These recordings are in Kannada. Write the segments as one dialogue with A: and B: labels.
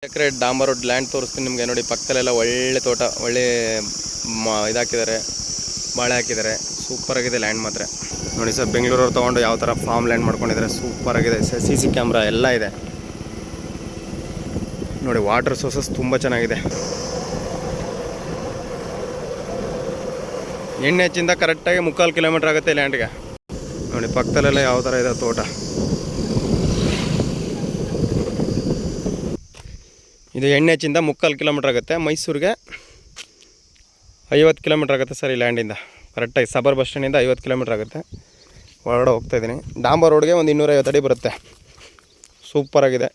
A: ಎಕರೆ ಡಾಂಬರ್ ರೋಡ್ ಲ್ಯಾಂಡ್ ತೋರಿಸ್ತೀನಿ ನಿಮಗೆ. ನೋಡಿ ಪಕ್ಕದಲ್ಲೆಲ್ಲ ಒಳ್ಳೆ ತೋಟ, ಒಳ್ಳೆ ಇದಾಕಿದ್ದಾರೆ, ಬಾಳೆ ಹಾಕಿದ್ದಾರೆ. ಸೂಪರ್ ಆಗಿದೆ ಲ್ಯಾಂಡ್ ಮಾತ್ರ. ನೋಡಿ ಸರ್, ಬೆಂಗಳೂರವ್ರು ತೊಗೊಂಡು ಯಾವ ಥರ ಫಾರ್ಮ್ ಲ್ಯಾಂಡ್ ಮಾಡ್ಕೊಂಡಿದ್ದಾರೆ. ಸೂಪರ್ ಆಗಿದೆ. CC ಕ್ಯಾಮ್ರಾ ಎಲ್ಲ ಇದೆ ನೋಡಿ. ವಾಟರ್ ಸೋರ್ಸಸ್ ತುಂಬ ಚೆನ್ನಾಗಿದೆ. ಎಣ್ಣೆ ಹೆಚ್ಚಿಂದ ಕರೆಕ್ಟಾಗಿ 3/4 ಕಿಲೋಮೀಟ್ರ್ ಆಗುತ್ತೆ ಲ್ಯಾಂಡ್ಗೆ. ನೋಡಿ ಪಕ್ಕದಲ್ಲೆಲ್ಲ ಯಾವ ಥರ ಇದೆ ತೋಟ. ಇದು ಎಣ್ಣೆ ಹೆಚ್ಚಿಂದ 3/4 ಕಿಲೋಮೀಟ್ರ್ ಆಗುತ್ತೆ. ಮೈಸೂರಿಗೆ 50 ಕಿಲೋಮೀಟ್ರ್ ಆಗುತ್ತೆ ಸರ್ ಈ ಲ್ಯಾಂಡಿಂದ. ಕರೆಕ್ಟಾಗಿ ಸಬರ್ ಬಸ್ ಸ್ಟ್ಯಾಂಡಿಂದ 50 ಕಿಲೋಮೀಟ್ರ್ ಆಗುತ್ತೆ. ಹೊರಗಡೆ ಹೋಗ್ತಾಯಿದ್ದೀನಿ. ಡಾಂಬರ್ ರೋಡ್ಗೆ ಒಂದು 250 ಅಡಿ ಬರುತ್ತೆ. ಸೂಪರಾಗಿದೆ.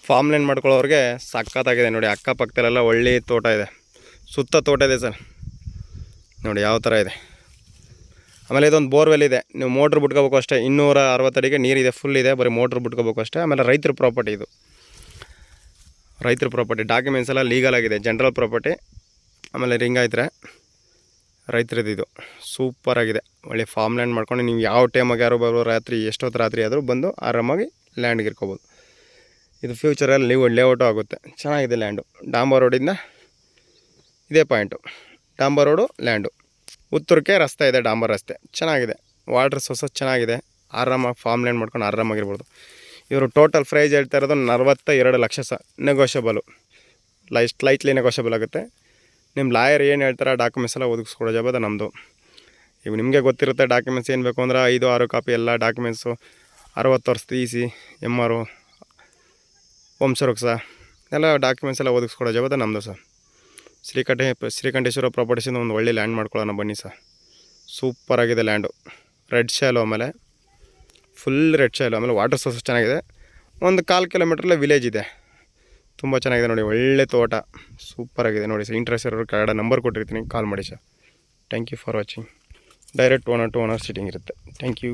A: ಫಾರ್ಮ್ ಲ್ಯಾಂಡ್ ಮಾಡ್ಕೊಳ್ಳೋರಿಗೆ ಸಖತ್ತಾಗಿದೆ ನೋಡಿ. ಅಕ್ಕಪಕ್ಕದಲ್ಲೆಲ್ಲ ಒಳ್ಳೆ ತೋಟ ಇದೆ, ಸುತ್ತ ತೋಟ ಇದೆ ಸರ್. ನೋಡಿ ಯಾವ ಥರ ಇದೆ. ಆಮೇಲೆ ಇದೊಂದು ಬೋರ್ವೆಲ್ ಇದೆ. ನೀವು ಮೋಟ್ರ್ ಬಿಟ್ಕೋಬೇಕು ಅಷ್ಟೇ. 260 ಅಡಿಗೆ ನೀರಿದೆ, ಫುಲ್ ಇದೆ. ಬರೀ ಮೋಟ್ರ್ ಬಿಟ್ಕೋಬೇಕು ಅಷ್ಟೇ. ಆಮೇಲೆ ರೈತರ ಪ್ರಾಪರ್ಟಿ ಇದು. ರೈತರ ಪ್ರಾಪರ್ಟಿ ಡಾಕ್ಯುಮೆಂಟ್ಸ್ ಎಲ್ಲ ಲೀಗಲ್ ಆಗಿದೆ. General property. ಆಮೇಲೆ ರಿಂಗಾಯ್ತಾರೆ ರೈತರದ್ದು ಇದು. ಸೂಪರಾಗಿದೆ. ಒಳ್ಳೆ ಫಾರ್ಮ್ ಲ್ಯಾಂಡ್ ಮಾಡ್ಕೊಂಡು ನೀವು ಯಾವ ಟೈಮಾಗಿ ಯಾರು ಬರೋ ರಾತ್ರಿ ಎಷ್ಟೊತ್ತು ರಾತ್ರಿ ಆದರೂ ಬಂದು ಆರಾಮಾಗಿ ಲ್ಯಾಂಡ್ಗೆ ಇರ್ಕೋಬೋದು. ಇದು ಫ್ಯೂಚರಲ್ಲಿ ಲೇಔಟು ಆಗುತ್ತೆ. ಚೆನ್ನಾಗಿದೆ ಲ್ಯಾಂಡು. ಡಾಂಬರ್ ರೋಡಿಂದ ಇದೇ ಪಾಯಿಂಟು. ಡಾಂಬರ್ road land. ಉತ್ತರಕ್ಕೆ ರಸ್ತೆ ಇದೆ, ಡಾಂಬರ್ ರಸ್ತೆ. ಚೆನ್ನಾಗಿದೆ. ವಾಟರ್ ಸೋರ್ಸಸ್ ಚೆನ್ನಾಗಿದೆ. ಆರಾಮಾಗಿ ಫಾರ್ಮ್ ಲ್ಯಾಂಡ್ ಮಾಡ್ಕೊಂಡು ಆರಾಮಾಗಿರ್ಬೋದು. ಇವರು ಟೋಟಲ್ ಪ್ರೈಸ್ ಹೇಳ್ತಾ ಇರೋದು 42 ಲಕ್ಷ ನೆಗೋಷಿಯಬಲು. ಲೈಟ್ಲಿ ನೆಗೋಷಿಯಬಲ್ ಆಗುತ್ತೆ. ನಿಮ್ಮ ಲಾಯರ್ ಏನು ಹೇಳ್ತಾರೆ ಡಾಕ್ಯುಮೆಂಟ್ಸ್ ಎಲ್ಲ ಒದಗಿಸ್ಕೊಡೋ ಜವಾಬ್ದಾರಿ ನಮ್ಮದು. ಈಗ ನಿಮಗೆ ಗೊತ್ತಿರುತ್ತೆ ಡಾಕ್ಯುಮೆಂಟ್ಸ್ ಏನು ಬೇಕು ಅಂದ್ರೆ 5-6 ಕಾಪಿ ಎಲ್ಲ ಡಾಕ್ಯುಮೆಂಟ್ಸು, 60 ವರ್ಷದ EC, MR, ವಂಶವೃಕ್ಷ ಎಲ್ಲ ಡಾಕ್ಯುಮೆಂಟ್ಸ್ ಎಲ್ಲ ಒದಗಿಸ್ಕೊಡೋ ಜವಾಬ್ದಾರಿ ನಮ್ಮದು ಸರ್. ಶ್ರೀಕಂಠೇಶ್ವರ ಪ್ರಾಪರ್ಟೀಸಿಂದ ಒಂದು ಒಳ್ಳೆ ಲ್ಯಾಂಡ್ ಮಾಡ್ಕೊಳ್ಳೋಣ ಬನ್ನಿ ಸರ್. ಸೂಪರಾಗಿದೆ ಲ್ಯಾಂಡು. ರೆಡ್ ಶಾಲು, ಆಮೇಲೆ ಫುಲ್ ರೆಡ್ ಶಾಲು. ಆಮೇಲೆ ವಾಟರ್ ಸೋರ್ಸಸ್ ಚೆನ್ನಾಗಿದೆ. ಒಂದು 1/4 ಕಿಲೋಮೀಟ್ರಲ್ಲೇ ವಿಲೇಜ್ ಇದೆ. ತುಂಬ ಚೆನ್ನಾಗಿದೆ ನೋಡಿ. ಒಳ್ಳೆ ತೋಟ. ಸೂಪರಾಗಿದೆ ನೋಡಿ ಸರ್. ಇಂಟ್ರೆಸ್ಟ್ ಇರೋರು ಕೆಳಗಡೆ ನಂಬರ್ ಕೊಟ್ಟಿರ್ತೀನಿ, ಕಾಲ್ ಮಾಡಿ sir. Thank you for watching. Direct owner to owner seating ಇರುತ್ತೆ. Thank you.